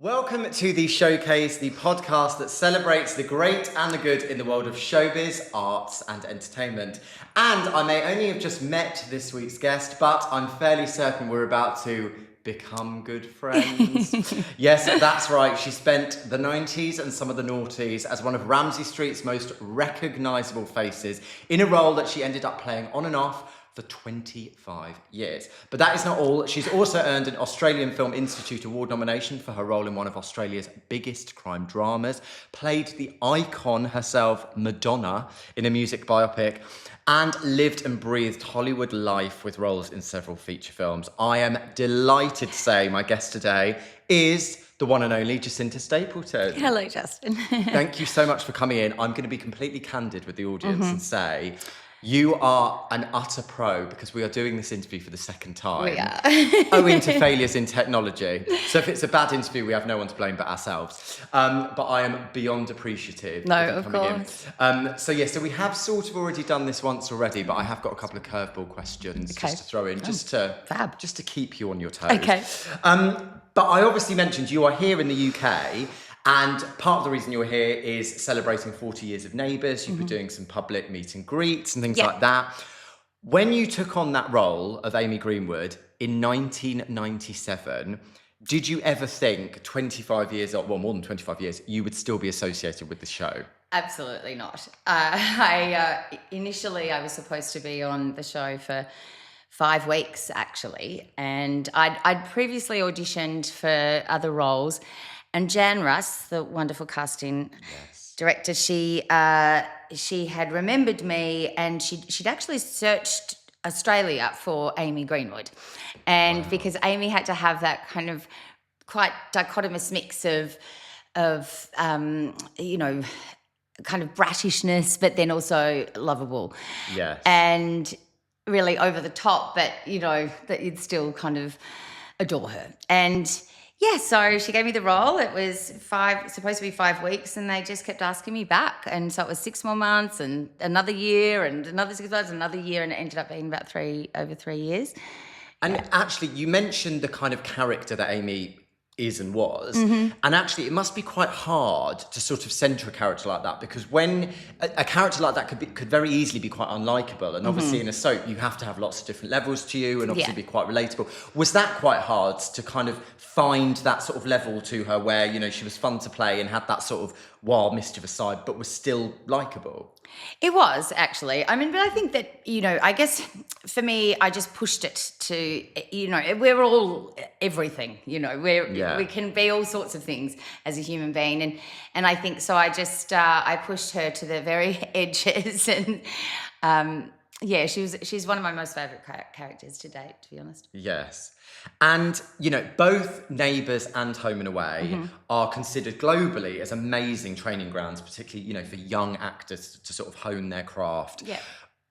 Welcome to The Showcase, the podcast that celebrates the great and the good in the world of showbiz, arts and entertainment. And I may only have just met this week's guest, but I'm fairly certain we're about to become good friends. Yes, that's right. She spent the 90s and some of the noughties as one of Ramsey Street's most recognisable faces in a role that she ended up playing on and off for 25 years. But that is not all. She's also earned an Australian Film Institute Award nomination for her role in one of Australia's biggest crime dramas, played the icon herself, Madonna, in a music biopic, and lived and breathed Hollywood life with roles in several feature films. I am delighted to say my guest today is the one and only Jacinta Stapleton. Hello, Justin. Thank you so much for coming in. I'm going to be completely candid with the audience and say, you are an utter pro because we are doing this interview for the second time. We are. Owing to failures in technology. So if it's a bad interview, we have no one to blame but ourselves. But I am beyond appreciative. No, of of coming course. So we have sort of already done this once already, but I have got a couple of curveball questions just to throw in, just to keep you on your toes. Okay. But I obviously mentioned you are here in the UK. And part of the reason you're here is celebrating 40 years of Neighbours. You've been doing some public meet and greets and things like that. When you took on that role of Amy Greenwood in 1997, did you ever think 25 years, or well, more than 25 years, you would still be associated with the show? Absolutely not. Initially, I was supposed to be on the show for 5 weeks, actually. And I'd previously auditioned for other roles. And Jan Russ, the wonderful casting director, she had remembered me, and she'd actually searched Australia for Amy Greenwood, and because Amy had to have that kind of quite dichotomous mix of kind of bratishness, but then also lovable, and really over the top, but that you'd still kind of adore her. And yeah, so she gave me the role. It was supposed to be 5 weeks, and they just kept asking me back. And so it was 6 more months, and another year, and another 6 months, another year, and it ended up being about over 3 years. And actually, you mentioned the kind of character that Amy is and was, and actually it must be quite hard to sort of centre a character like that, because when a character like that could very easily be quite unlikable, and obviously in a soap you have to have lots of different levels to you and obviously be quite relatable. Was that quite hard to kind of find that sort of level to her where she was fun to play and had that sort of wild mischievous side but was still likeable? It was, actually. I mean, but I think that, I guess for me, I just pushed it to, we're all everything, we can be all sorts of things as a human being. And I think so I just, I pushed her to the very edges. And she's one of my most favourite characters to date, to be honest. Yes. And, both Neighbours and Home and Away are considered globally as amazing training grounds, particularly, for young actors to sort of hone their craft. Yeah.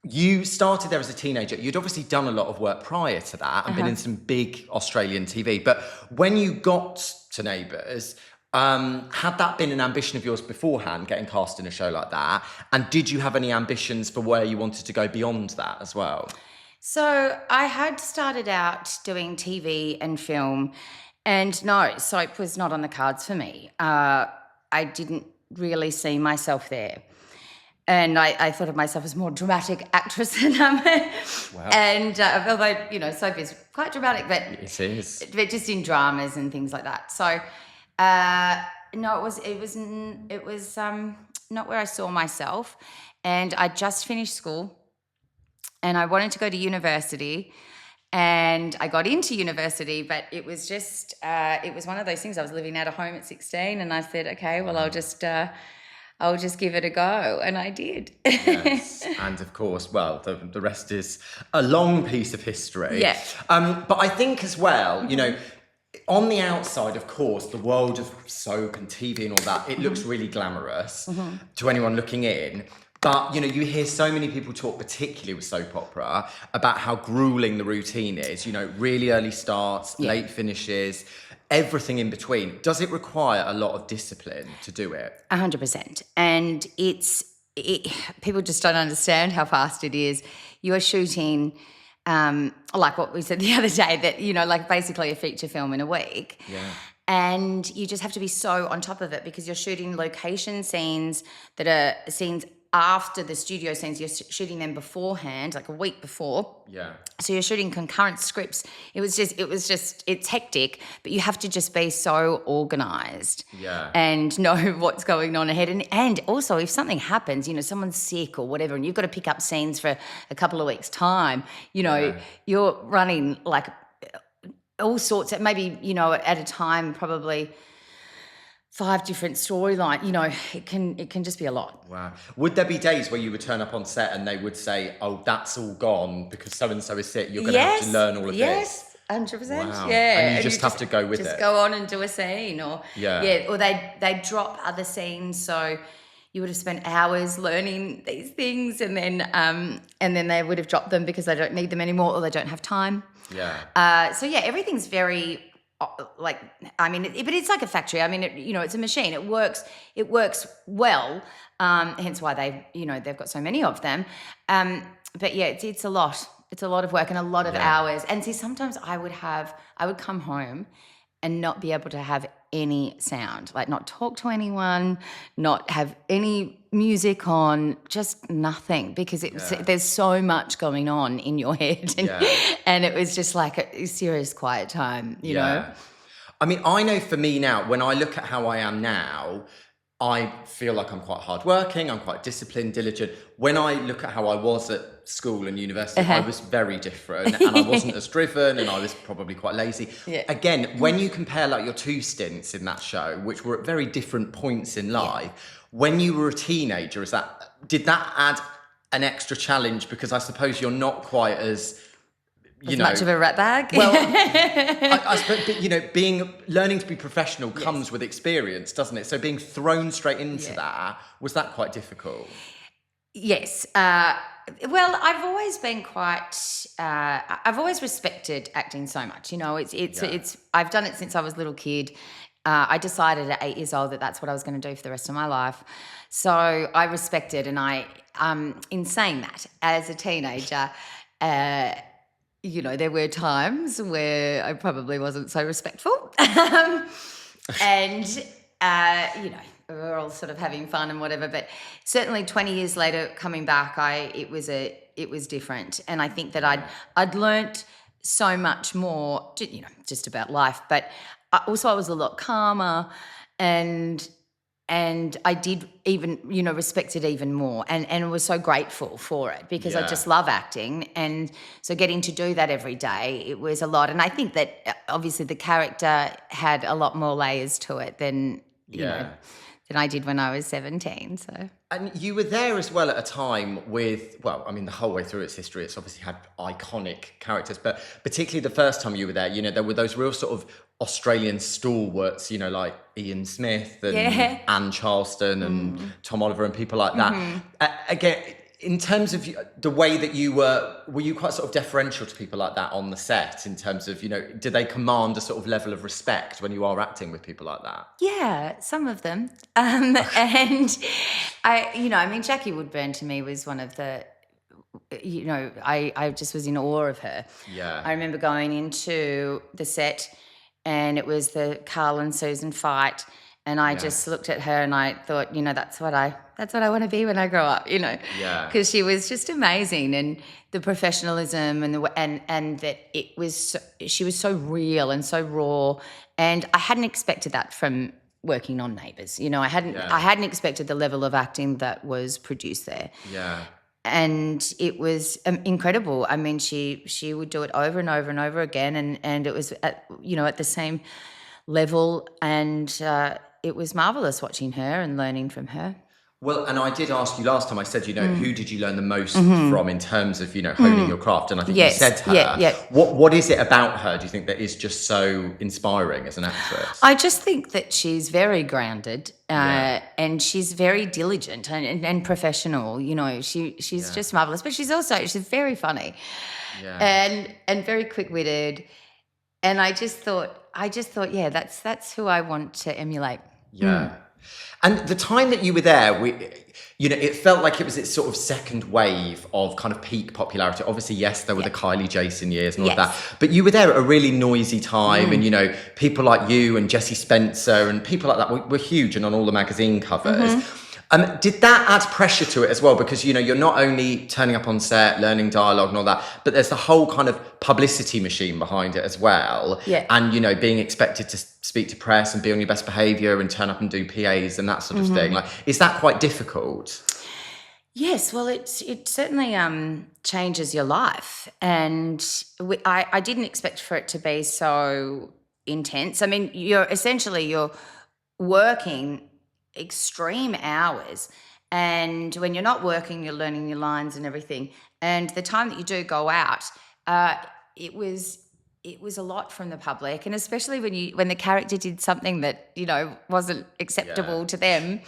You started there as a teenager. You'd obviously done a lot of work prior to that and been in some big Australian TV. But when you got to Neighbours, had that been an ambition of yours beforehand, getting cast in a show like that? And did you have any ambitions for where you wanted to go beyond that as well? So I had started out doing TV and film, and no, soap was not on the cards for me. I didn't really see myself there. And I thought of myself as more dramatic actress than wow. And although, soap is quite dramatic, but it is. But just in dramas and things like that. So no, it was not where I saw myself. And I just finished school. And I wanted to go to university, and I got into university, but it was just, it was one of those things. I was living out of home at 16, and I said, okay, well, I'll just give it a go, and I did. Yes, and of course, well, the rest is a long piece of history. Yeah. But I think as well, on the outside, of course, the world of soap and TV and all that, it looks really glamorous to anyone looking in. But, you hear so many people talk, particularly with soap opera, about how gruelling the routine is, really early starts, late finishes, everything in between. Does it require a lot of discipline to do it? 100%. And people just don't understand how fast it is. You are shooting, like what we said the other day, that, like basically a feature film in a week. Yeah. And you just have to be so on top of it because you're shooting location scenes that are scenes after the studio scenes. You're shooting them beforehand, like a week before. Yeah. So you're shooting concurrent scripts. It's hectic, but you have to just be so organised. Yeah. And know what's going on ahead. And also if something happens, you know, someone's sick or whatever, and you've got to pick up scenes for a couple of weeks' time, you know, you're running like all sorts of, maybe, you know, at a time probably 5 different storylines. You know, it can just be a lot. Wow. Would there be days where you would turn up on set and they would say, "Oh, that's all gone because so and so is sick. You're going to have to learn all of this." Yes, 100%. Wow. Yeah, And you just have to go with it. Just go on and do a scene, or or they drop other scenes, so you would have spent hours learning these things, and then they would have dropped them because they don't need them anymore or they don't have time. Yeah. So yeah, everything's very but it's like a factory. I mean, it's a machine. It works well. Hence why they've got so many of them. But yeah, it's a lot. It's a lot of work and a lot of hours. And see, sometimes I would come home and not be able to have any sound, like not talk to anyone, not have any music on, just nothing, because there's so much going on in your head. And it was just like a serious quiet time, you know? I mean, I know for me now, when I look at how I am now, I feel like I'm quite hardworking, I'm quite disciplined, diligent. When I look at how I was at school and university, I was very different, and I wasn't as driven, and I was probably quite lazy. Yeah. Again, when you compare like your 2 stints in that show, which were at very different points in life, when you were a teenager, did that add an extra challenge? Because I suppose you're not quite as much of a rat bag. Well, I suppose, but, learning to be professional comes with experience, doesn't it? So being thrown straight into that, was that quite difficult? Yes. Well, I've always been I've always respected acting so much. You know, I've done it since I was a little kid. I decided at 8 years old that that's what I was going to do for the rest of my life. So I respect it, and in saying that, as a teenager, there were times where I probably wasn't so respectful. And, we were all sort of having fun and whatever. But certainly 20 years later, coming back, it was different. And I think that I'd learnt so much more, just about life. But also I was a lot calmer, and I did even, respect it even more, and was so grateful for it, because I just love acting. And so getting to do that every day, it was a lot. And I think that obviously the character had a lot more layers to it than I did when I was 17. So. And you were there as well at a time with, the whole way through its history, it's obviously had iconic characters, but particularly the first time you were there, there were those real sort of Australian stalwarts, like Ian Smith and Anne Charleston and Tom Oliver and people like that. Again, in terms of the way that you were you quite sort of deferential to people like that on the set, in terms of, do they command a sort of level of respect when you are acting with people like that? Yeah, some of them. And Jackie Woodburn to me was one of the, I just was in awe of her. Yeah. I remember going into the set, and it was the Carl and Susan fight, and I just looked at her and I thought, that's what I want to be when I grow up, because she was just amazing, and the professionalism and that she was so real and so raw, and I hadn't expected that from working on Neighbours. I hadn't expected the level of acting that was produced there. Yeah. And it was incredible. I mean, she would do it over and over and over again, and it was at the same level, and it was marvelous watching her and learning from her. Well, and I did ask you last time, I said, who did you learn the most from in terms of, honing your craft? And I think you said her. Yeah. What is it about her, do you think, that is just so inspiring as an actress? I just think that she's very grounded, and she's very diligent and professional. She's just marvelous. But she's very funny, and very quick-witted. And I just thought, that's who I want to emulate. Yeah. And the time that you were there, it felt like it was its sort of second wave of kind of peak popularity. Obviously, yes, there were the Kylie Jason years and all of that. But you were there at a really noisy time. And, people like you and Jessie Spencer and people like that were huge and on all the magazine covers. Did that add pressure to it as well? Because, you're not only turning up on set, learning dialogue and all that, but there's the whole kind of publicity machine behind it as well. Yeah. And, being expected to speak to press and be on your best behaviour and turn up and do PAs and that sort of thing. Like, is that quite difficult? Yes, well, it certainly changes your life. And I didn't expect for it to be so intense. I mean, you're working extreme hours, and when you're not working, you're learning your lines and everything. And the time that you do go out, it was a lot from the public, and especially when the character did something that wasn't acceptable to them,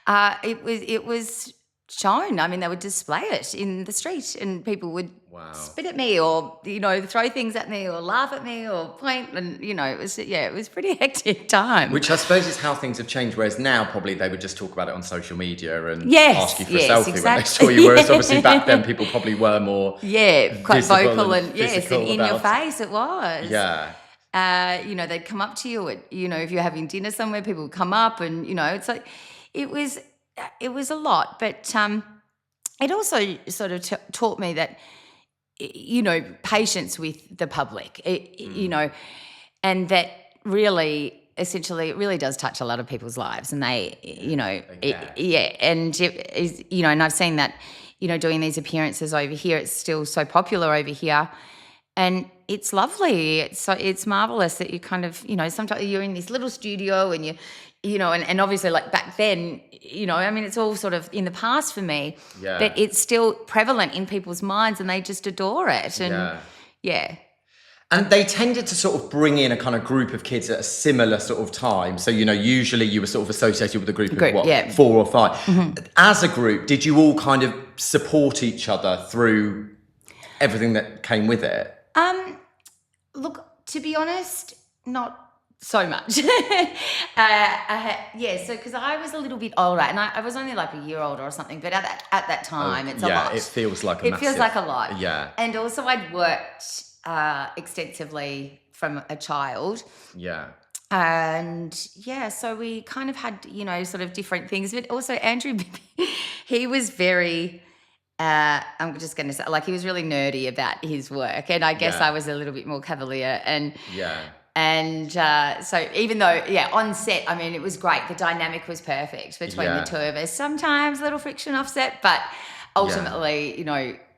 it was shown. I mean, they would display it in the street, and people would spit at me, or throw things at me, or laugh at me, or point, and it was a pretty hectic time. Which I suppose is how things have changed. Whereas now, probably they would just talk about it on social media and ask you for a selfie when they saw you. Whereas obviously back then, people probably were more quite vocal and and in your face. It was they'd come up to you at if you're having dinner somewhere, people would come up, and it's like it was a lot, but it also sort of taught me that, patience with the public, and that really, essentially, it really does touch a lot of people's lives, and they, and it is, and I've seen that, doing these appearances over here, it's still so popular over here, and it's lovely. It's marvelous that you kind of, sometimes you're in this little studio and and obviously like back then, I mean, it's all sort of in the past for me, but it's still prevalent in people's minds and they just adore it. And And they tended to sort of bring in a kind of group of kids at a similar sort of time. So, usually you were sort of associated with a group of 4 or 5. As a group, did you all kind of support each other through everything that came with it? Look, to be honest, not so much. So because I was a little bit older, and I was only like a year older or something, but at that time, it's a lot. Yeah, it feels like a massive... It feels like a lot. Yeah. And also I'd worked extensively from a child. Yeah. And so we kind of had, sort of different things, but also Andrew, he was very... I'm just going to say, like, he was really nerdy about his work, and I guess I was a little bit more cavalier, and so even though on set, I mean, it was great, the dynamic was perfect between the two of us. Sometimes a little friction off set, but ultimately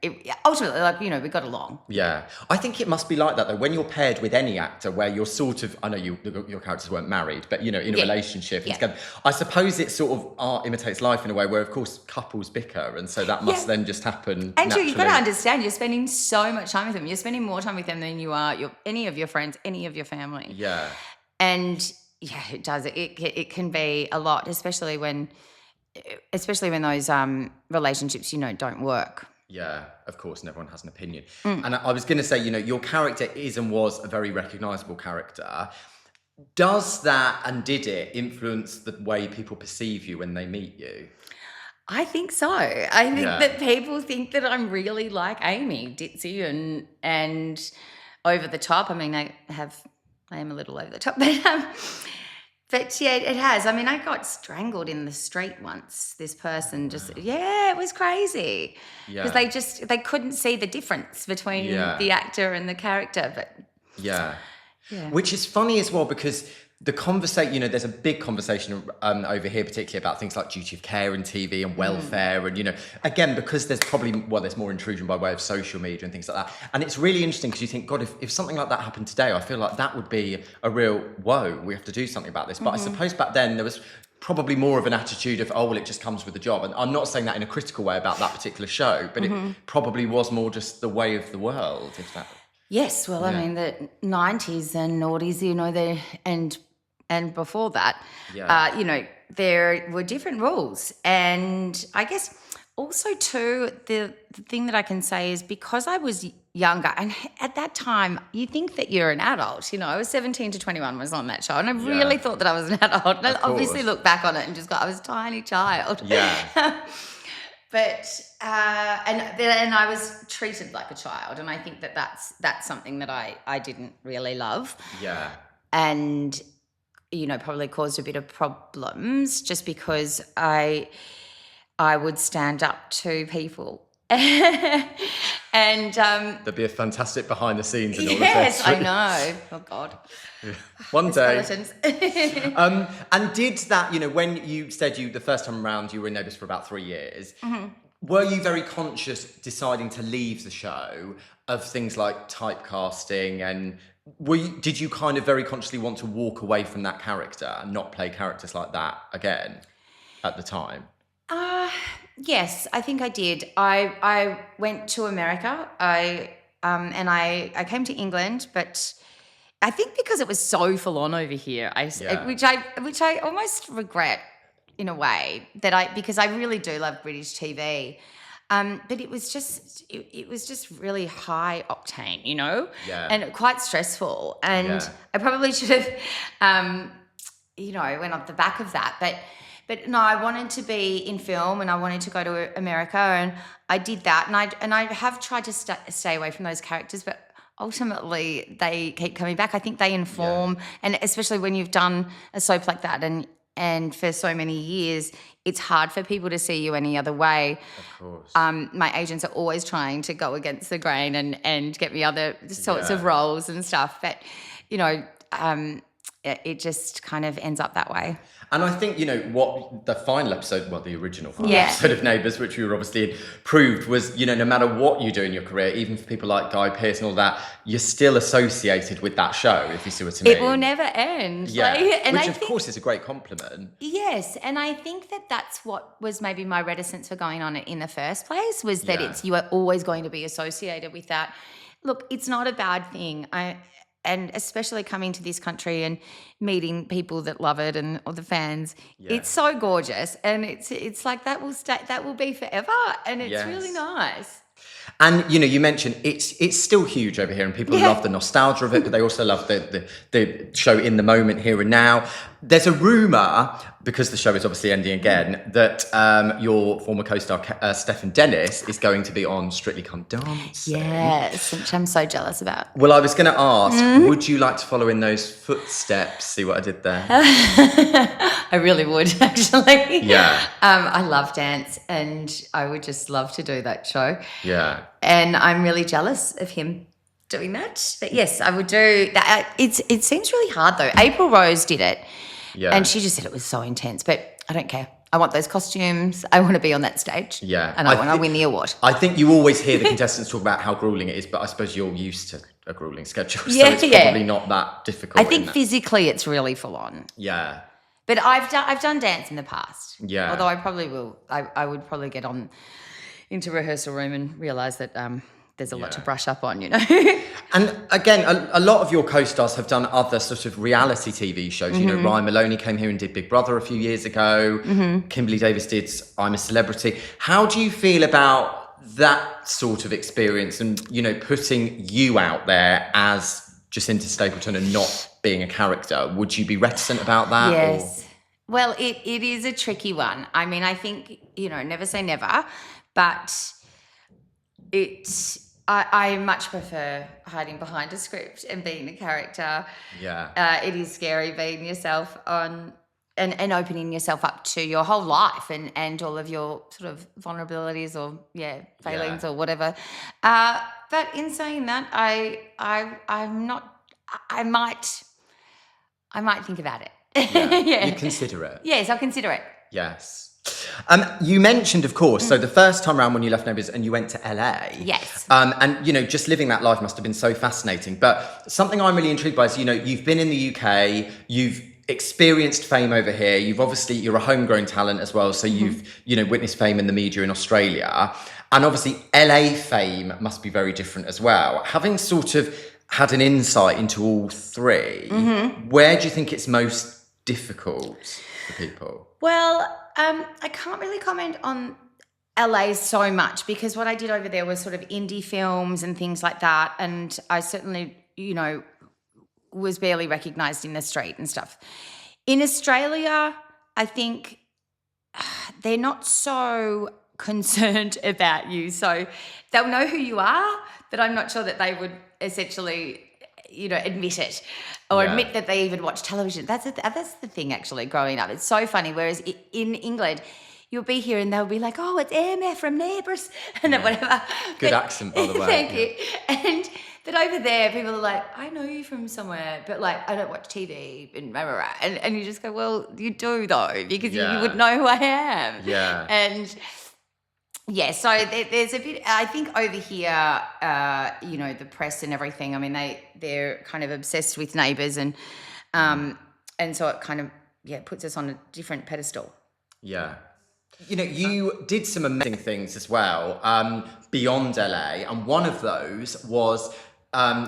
we got along. I think it must be like that though when you're paired with any actor, where you're sort of, I know your characters weren't married, but in a relationship and together, I suppose it sort of art imitates life in a way where of course couples bicker, and so that must then just happen Andrew, you've got to understand, you're spending so much time with them, you're spending more time with them than you are any of your friends, any of your family. And it does, it can be a lot, especially when those relationships don't work. Yeah, of course, and everyone has an opinion. And I was going to say, your character is and was a very recognisable character. Does that, and did it, influence the way people perceive you when they meet you? I think so. I think that people think that I'm really like Amy, ditzy and over the top. I mean, I am a little over the top, but it has. I mean, I got strangled in the street once. This person it was crazy. Because they couldn't see the difference between the actor and the character. But which is funny as well, because the conversation, there's a big conversation over here, particularly about things like duty of care in TV and welfare, and again, because there's more intrusion by way of social media and things like that. And it's really interesting because you think, God, if something like that happened today, I feel like that would be a real whoa. We have to do something about this. But I suppose back then there was probably more of an attitude of, it just comes with the job. And I'm not saying that in a critical way about that particular show, but it probably was more just the way of the world. Yes, well, I mean, the 90s and noughties, and before that, there were different rules. And I guess also too, the thing that I can say is because I was younger. And at that time, you think that you're an adult. You know, I was 17 to 21 was on that show, and I really thought that I was an adult. And I obviously look back on it and just go, I was a tiny child. Yeah. But and I was treated like a child, and I think that that's something that I didn't really love. Yeah. And probably caused a bit of problems just because I would stand up to people. And there'd be a fantastic behind the scenes in all yes, of this. I know. Oh God. One day. Skeletons. And did that, when you said the first time around you were in Neighbours for about 3 years, were you very conscious deciding to leave the show of things like typecasting, and did you kind of very consciously want to walk away from that character and not play characters like that again at the time? Yes, I think I did. I went to America. I came to England, but I think because it was so full on over here, which I almost regret in a way because I really do love British TV. But it was just really high octane, and quite stressful. And I probably should have, went off the back of that. But no, I wanted to be in film, and I wanted to go to America, and I did that. And I have tried to stay away from those characters, but ultimately they keep coming back. I think they inform, and especially when you've done a soap like that, and for so many years, it's hard for people to see you any other way. Of course. My agents are always trying to go against the grain and get me other sorts of roles and stuff. But, it just kind of ends up that way. And I think, what the final episode, the original final episode of Neighbours, which we were obviously in, proved was, no matter what you do in your career, even for people like Guy Pearce and all that, you're still associated with that show, if you see what I mean. It will never end. Yeah, and which of course is a great compliment. Yes, and I think that's what was maybe my reticence for going on it in the first place, was that you are always going to be associated with that. Look, it's not a bad thing. And especially coming to this country and meeting people that love it and all the fans, it's so gorgeous, and it's like that will be forever, and it's really nice. And you mentioned it's still huge over here, and people love the nostalgia of it, but they also love the show in the moment, here and now. There's a rumour, because the show is obviously ending again, that your former co-star Stephen Dennis is going to be on Strictly Come Dancing. Yes, which I'm so jealous about. Well, I was going to ask, would you like to follow in those footsteps? See what I did there? I really would, actually. Yeah. I love dance, and I would just love to do that show. Yeah. And I'm really jealous of him doing that. But yes, I would do that. It seems really hard though. April Rose did it. Yeah. And she just said it was so intense, but I don't care. I want those costumes. I want to be on that stage. Yeah. And I want to win the award. I think you always hear the contestants talk about how grueling it is, but I suppose you're used to a grueling schedule, so it's probably not that difficult. I think physically it's really full on. Yeah. But I've done dance in the past. Yeah. Although I probably will. I would probably get on into rehearsal room and realise that there's a lot to brush up on, And again, a lot of your co-stars have done other sort of reality TV shows. Ryan Maloney came here and did Big Brother a few years ago. Kimberly Davis did I'm a Celebrity. How do you feel about that sort of experience and, putting you out there as Jacinta Stapleton and not being a character? Would you be reticent about that? Yes. Or? Well, it is a tricky one. I mean, I think, never say never, but I much prefer hiding behind a script and being a character. Yeah. It is scary being yourself on and opening yourself up to your whole life and all of your sort of vulnerabilities or failings or whatever. But in saying that, I'm not. I might think about it. Yeah. You consider it. Yes, I'll consider it. Yes. You mentioned, of course, so the first time around when you left Neighbours and you went to LA. Yes. And, just living that life must have been so fascinating. But something I'm really intrigued by is, you've been in the UK, you've experienced fame over here. You're a homegrown talent as well. So you've, witnessed fame in the media in Australia. And obviously LA fame must be very different as well. Having sort of had an insight into all three, where do you think it's most difficult for people? Well, I can't really comment on LA so much because what I did over there was sort of indie films and things like that. And I certainly, was barely recognised in the street and stuff. In Australia, I think they're not so concerned about you. So they'll know who you are, but I'm not sure that they would essentially, admit it or admit that they even watch television. That's the thing, actually, growing up. It's so funny. Whereas in England, you'll be here and they'll be like, oh, it's Emma from Neighbours and whatever. Good accent, by the way. Thank you. But over there, people are like, I know you from somewhere, but like, I don't watch TV and blah, blah, blah. And you just go, well, you do though, because you would know who I am. Yeah. And yeah, so there's a bit, I think over here, the press and everything, I mean, they're kind of obsessed with Neighbours and so it kind of, puts us on a different pedestal. Yeah. You did some amazing things as well beyond LA, and one of those was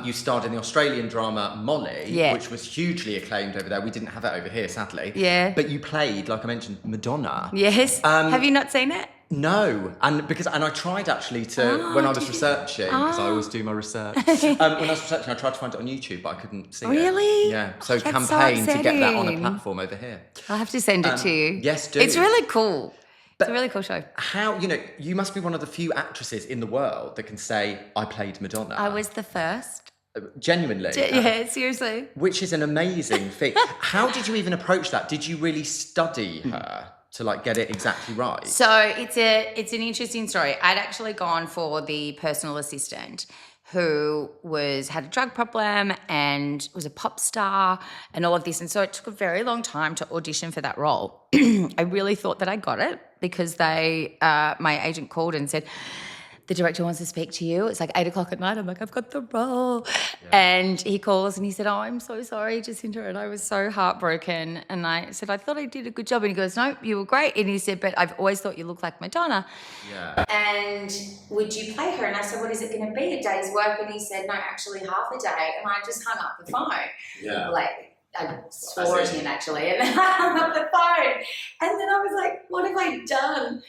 you starred in the Australian drama Molly, which was hugely acclaimed over there. We didn't have it over here, sadly. Yeah. But you played, like I mentioned, Madonna. Yes. Have you not seen it? No, and I tried actually when I was researching, because I always do my research. When I was researching, I tried to find it on YouTube, but I couldn't see it. Really? Yeah. So That's campaign so to get that on a platform over here. I'll have to send it to you. Yes, do. It's really cool. It's a really cool show. How, you must be one of the few actresses in the world that can say, I played Madonna. I was the first. Genuinely. Yeah, seriously. Which is an amazing feat. How did you even approach that? Did you really study her to get it exactly right? So it's an interesting story. I'd actually gone for the personal assistant who had a drug problem and was a pop star and all of this. And so it took a very long time to audition for that role. I really thought that I got it because my agent called and said, the director wants to speak to you. It's like 8:00 at night. I'm like, I've got the role. Yeah. And he calls and he said, oh, I'm so sorry, Jacinta. And I was so heartbroken. And I said, I thought I did a good job. And he goes, no, you were great. And he said, but I've always thought you looked like Madonna. Yeah. And would you play her? And I said, what is it going to be, a day's work? And he said, no, actually half a day. And I just hung up the phone. Yeah. I swore at him actually. And then I hung up the phone. And then I was like, what have I done?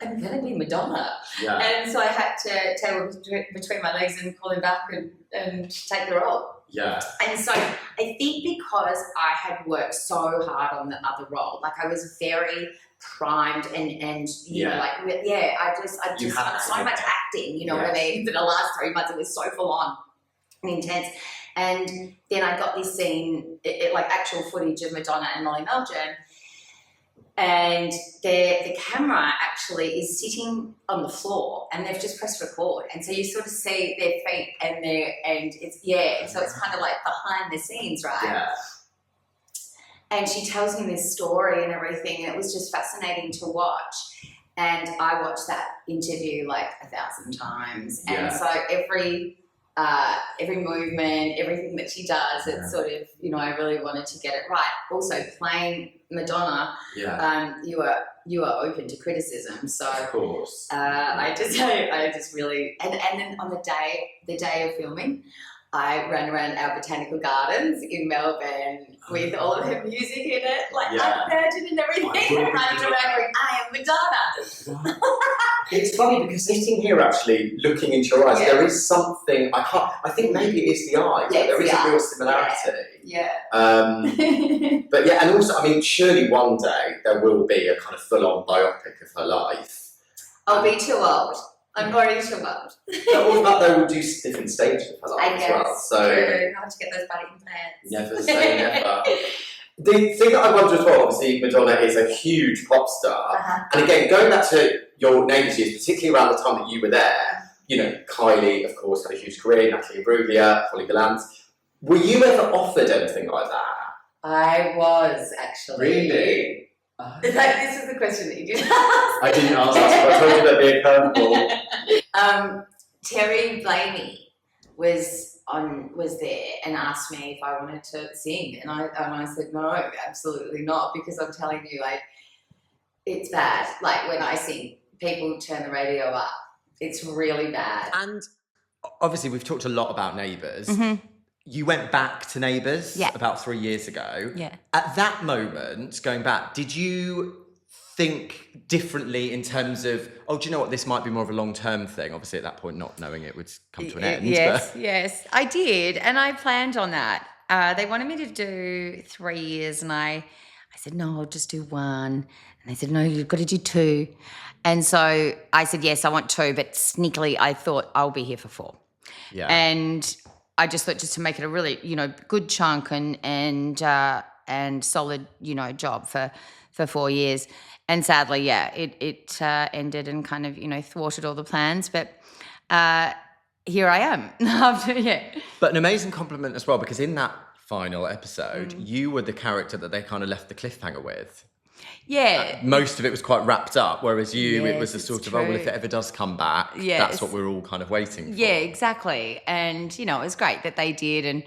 I'm going to be Madonna. Yeah. And so I had to tail between my legs and call him back and take the role. Yeah. And so I think because I had worked so hard on the other role, I was very primed and I just had so much acting, what I mean? For the last 3 months, it was so full on and intense. And then I got this scene, actual footage of Madonna and Molly Melbourne. And the camera actually is sitting on the floor and they've just pressed record. And so you sort of see their feet so it's kind of like behind the scenes, right? Yeah. And she tells me this story and everything, and it was just fascinating to watch. And I watched that interview 1,000 times. Yeah. And so every movement, everything that she does, it's sort of, I really wanted to get it right. Also, playing Madonna, you are open to criticism. So of course. I just really, and then on the day of filming, I ran around our botanical gardens in Melbourne with all of her music in it, Unvirgin and everything, and running around going, I am Madonna. It's funny because sitting here actually looking into your eyes, there is something, I think maybe it is the eyes, there is a real similarity. Yeah. But and also, surely one day there will be a kind of full-on biopic of her life. I'll be too old. I'm already too old. But they will do different stages of her life as well. So true. How to get those body implants. Never say never. The thing that I wonder as well, obviously Madonna is a huge pop star. Uh-huh. And again, going back to your Neighbours years, particularly around the time that you were there, Kylie, of course, had a huge career, Natalie Imbruglia, Holly Gallant. Were you ever offered anything like that? I was, actually. Really? This is the question that you didn't ask. I didn't ask that, but I told you that'd be a curveball. Terry Blamey was there and asked me if I wanted to sing, and I said no, absolutely not, because I'm telling you, it's bad. When I sing, people turn the radio up. It's really bad. And obviously, we've talked a lot about Neighbours. Mm-hmm. You went back to Neighbours about 3 years ago. Yeah. At that moment, going back, did you think differently in terms of, oh, do you know what, this might be more of a long-term thing? Obviously, at that point, not knowing it would come to an end. Yes, I did, and I planned on that. They wanted me to do 3 years, and I said, no, I'll just do one. And they said, no, you've got to do 2. And so I said, yes, I want 2, but sneakily I thought I'll be here for 4. Yeah. And I just thought just to make it a really, good chunk and solid, job for 4 years. And sadly, it ended and kind of, thwarted all the plans. But here I am. But an amazing compliment as well, because in that final episode, you were the character that they kind of left the cliffhanger with. Yeah. Most of it was quite wrapped up, whereas you, it was a sort of, true. oh, well, if it ever does come back, that's what we're all kind of waiting for. Yeah, exactly. And, it was great that they did.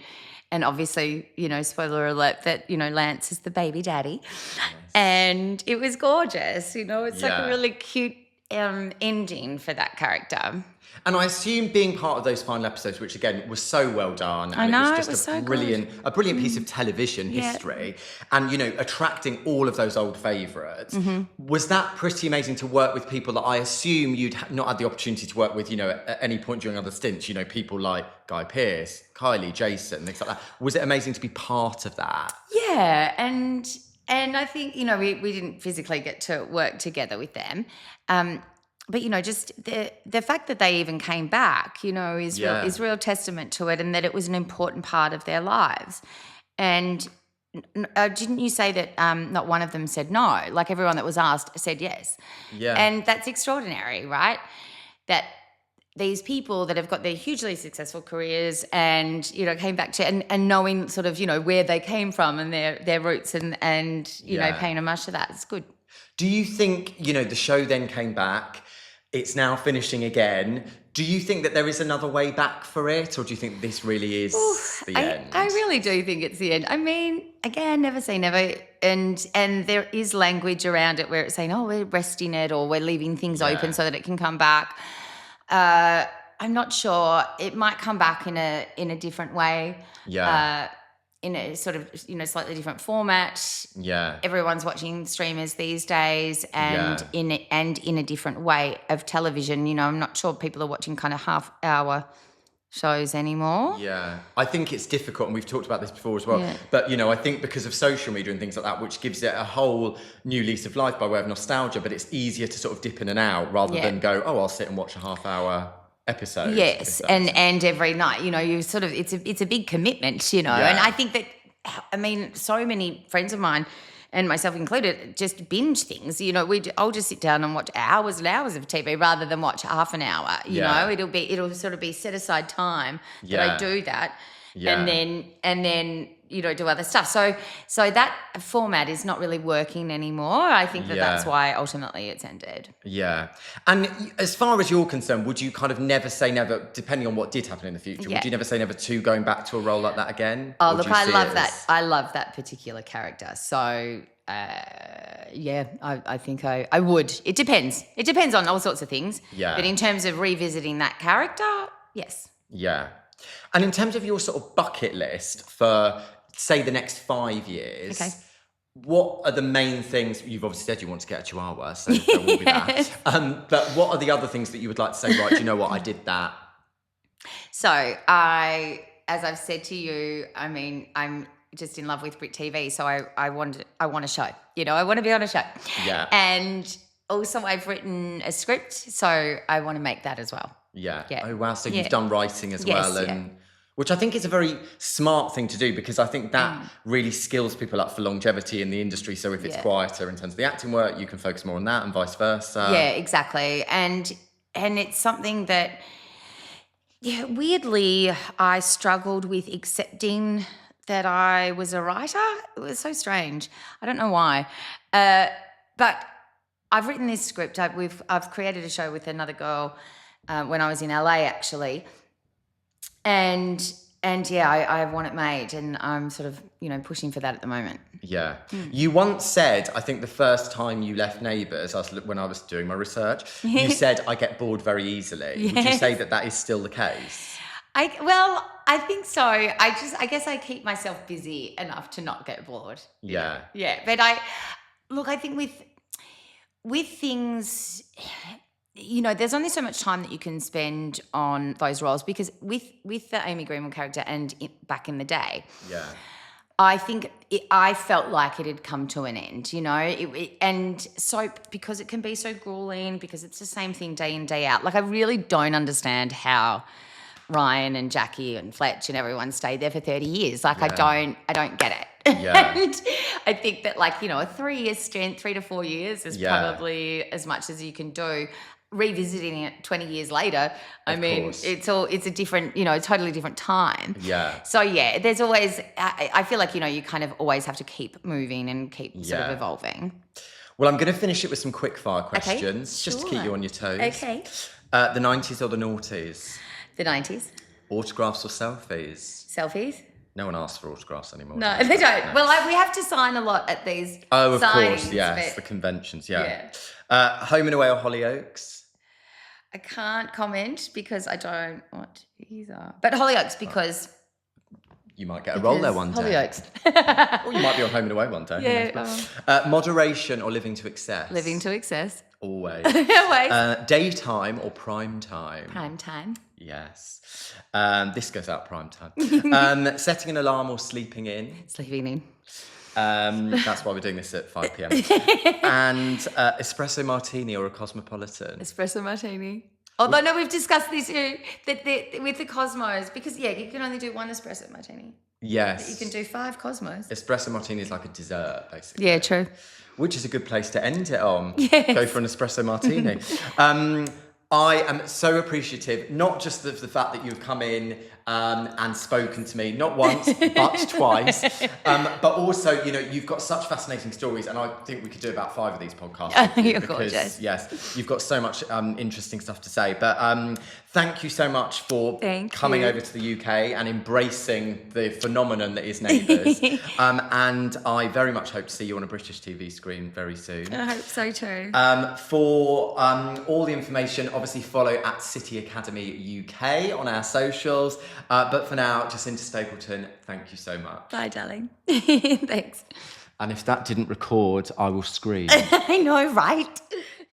And obviously, spoiler alert, that, Lance is the baby daddy. Yes. And it was gorgeous. It's like a really cute ending for that character. And I assume being part of those final episodes, which again was so well done, and it was just a brilliant piece of television history, and attracting all of those old favourites. Was that pretty amazing to work with people that I assume you'd not had the opportunity to work with, at any point during other stints? People like Guy Pearce, Kylie, Jason, things like that. Was it amazing to be part of that? Yeah, and I think we didn't physically get to work together with them. But, just the fact that they even came back, is real testament to it, and that it was an important part of their lives. And didn't you say that not one of them said no? Like everyone that was asked said yes. Yeah. And that's extraordinary, right? That these people that have got their hugely successful careers and, came back to and knowing sort of, where they came from and their roots and paying homage to that. It's good. Do you think, the show then came back, it's now finishing again. Do you think that there is another way back for it, or do you think this really is the end? I really do think it's the end. I mean, again, never say never. And there is language around it where it's saying, oh, we're resting it or we're leaving things open so that it can come back. I'm not sure. It might come back in a different way. Yeah. In a sort of, slightly different format. Yeah. Everyone's watching streamers these days and in a different way of television. I'm not sure people are watching kind of half-hour shows anymore. Yeah. I think it's difficult, and we've talked about this before as well. Yeah. But, I think because of social media and things like that, which gives it a whole new lease of life by way of nostalgia, but it's easier to sort of dip in and out rather than go, oh, I'll sit and watch a half-hour episode. Yes, and every night, you sort of it's a big commitment, and I think that, so many friends of mine and myself included just binge things. I'll just sit down and watch hours and hours of TV rather than watch half an hour. It'll sort of be set aside time that I do that, and then do other stuff. So that format is not really working anymore. I think that's why ultimately it's ended. Yeah. And as far as you're concerned, would you kind of never say never, depending on what did happen in the future, would you never say never to going back to a role like that again? Oh, look, I love that. I love that particular character. So, I think I would. It depends. It depends on all sorts of things. Yeah. But in terms of revisiting that character, yes. Yeah. And in terms of your sort of bucket list for, say, the next 5 years, what are the main things? You've obviously said you want to get a chihuahua, so there will be that. But what are the other things that you would like to say, right, do you know what, I did that? So as I've said to you, I'm just in love with Brit TV, so I want a show. I want to be on a show. Yeah. And also I've written a script, so I want to make that as well. Yeah. Oh, wow. So you've done writing as well. And which I think is a very smart thing to do, because I think that really skills people up for longevity in the industry. So if it's quieter in terms of the acting work, you can focus more on that and vice versa. Yeah, exactly. And it's something that, weirdly, I struggled with accepting that I was a writer. It was so strange. I don't know why. But I've written this script. I've created a show with another girl when I was in LA, actually. And I want it made, and I'm sort of, pushing for that at the moment. Yeah. You once said, I think the first time you left Neighbours, when I was doing my research, you said, I get bored very easily. Yes. Would you say that is still the case? I think so. I guess I keep myself busy enough to not get bored. Yeah. Yeah. But I think with things, there's only so much time that you can spend on those roles, because with the Amy Greenwood character and back in the day, Yeah. I think I felt like it had come to an end, and so because it can be so grueling, because it's the same thing day in, day out. Like, I really don't understand how Ryan and Jackie and Fletch and everyone stayed there for 30 years. Like, I don't get it. Yeah. And I think that, like, a 3 year stint, 3 to 4 years is probably as much as you can do. Revisiting it 20 years later, course. it's a different, totally different time. Yeah. So there's always, I feel like, you kind of always have to keep moving and keep sort of evolving. Well, I'm going to finish it with some quick fire questions, Okay, just to keep you on your toes. Okay. The 90s or the noughties? The 90s. Autographs or selfies? Selfies? No one asks for autographs anymore. No, they don't. No. Well, we have to sign a lot at these of signings, course, yes, but the conventions, Home and Away or Hollyoaks? I can't comment because I don't want either. But Hollyoaks, because... You might get a role there one day. Hollyoaks. Or you might be on Home and Away one day. Yeah. Moderation or living to excess? Living to excess. Always. Always. Daytime or prime time? Prime time. Yes. This goes out prime time. Setting an alarm or sleeping in? Sleeping in. That's why we're doing this at 5 p.m. And espresso martini or a cosmopolitan? Espresso martini. Although, no, we've discussed this with the Cosmos, because, you can only do one espresso martini. Yes. But you can do 5 Cosmos. Espresso martini is like a dessert, basically. Yeah, true. Which is a good place to end it on. Yes. Go for an espresso martini. I am so appreciative, not just of the fact that you've come in and spoken to me, not once, but twice, but also, you've got such fascinating stories, and I think we could do about 5 of these podcasts. You're because, gorgeous. Yes, you've got so much interesting stuff to say. But thank you so much for coming over to the UK and embracing the phenomenon that is Neighbours. And I very much hope to see you on a British TV screen very soon. I hope so too. For all the information, obviously follow at City Academy UK on our socials. But for now, Jacinta Stapleton, thank you so much. Bye, darling. Thanks. And if that didn't record, I will scream. I know, right?